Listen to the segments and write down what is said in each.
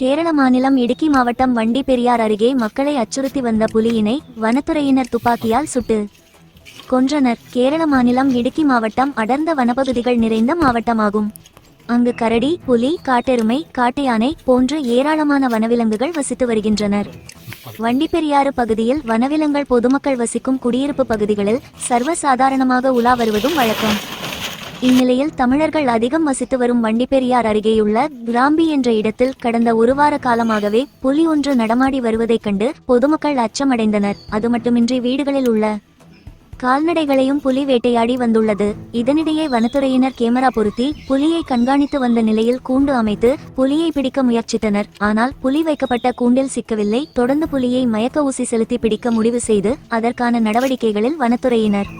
கேரள மாநிலம் இடுக்கி மாவட்டம் வண்டி பெரியார் அருகே மக்களை அச்சுறுத்தி வந்த புலியினை வனத்துறையினர் துப்பாக்கியால் சுட்டு கொன்றனர். கேரள மாநிலம் இடுக்கி மாவட்டம் அடர்ந்த வனப்பகுதிகள் நிறைந்த மாவட்டமாகும். அங்கு கரடி, புலி, காட்டெருமை, காட்டு யானை போன்று ஏராளமான வனவிலங்குகள் வசித்து வருகின்றனர். வண்டிப்பெரியாறு பகுதியில் வனவிலங்குகள் பொதுமக்கள் வசிக்கும் குடியிருப்பு பகுதிகளில் சர்வசாதாரணமாக உலா வருவதும் வழக்கம். இந்நிலையில் தமிழர்கள் அதிகம் வசித்து வரும் வண்டிப்பெரியார் அருகேயுள்ள கிராம்பி என்ற இடத்தில் கடந்த ஒரு வார காலமாகவே புலி ஒன்று நடமாடி வருவதைக் கண்டு பொதுமக்கள் அச்சமடைந்தனர். அது மட்டுமின்றி வீடுகளில் உள்ள கால்நடைகளையும் புலி வேட்டையாடி வந்துள்ளது. இதனிடையே வனத்துறையினர் கேமரா பொருத்தி புலியை கண்காணித்து வந்த நிலையில் கூண்டு அமைத்து புலியை பிடிக்க முயற்சித்தனர். ஆனால் புலி வைக்கப்பட்ட கூண்டில் சிக்கவில்லை. தொடர்ந்து புலியை மயக்க ஊசி செலுத்தி பிடிக்க முடிவு செய்து அதற்கான நடவடிக்கைகளில் வனத்துறையினர்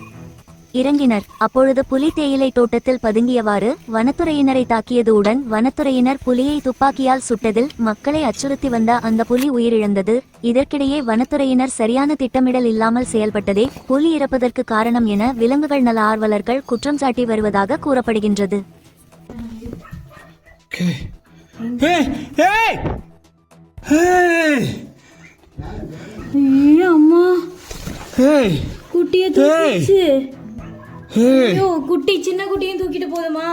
இறங்கினர். அப்பொழுது புலி தேயிலை தோட்டத்தில் பதுங்கியவாறு வனத்துறையினரை தாக்கியதுடன் வனத்துறையினர் புலியை துப்பாக்கியால் சுட்டதில் மக்களை அச்சுறுத்தி வந்த அந்த புலி உயிரிழந்தது. இதற்கிடையே வனத்துறையினர் சரியான திட்டமிடல் இல்லாமல் செயல்பட்டதே புலி இறப்பதற்கு காரணம் என விலங்குகள் நல ஆர்வலர்கள் குற்றம் சாட்டி வருவதாக கூறப்படுகின்றது. குட்டி சின்ன குட்டியும் தூக்கிட்டு போதுமா?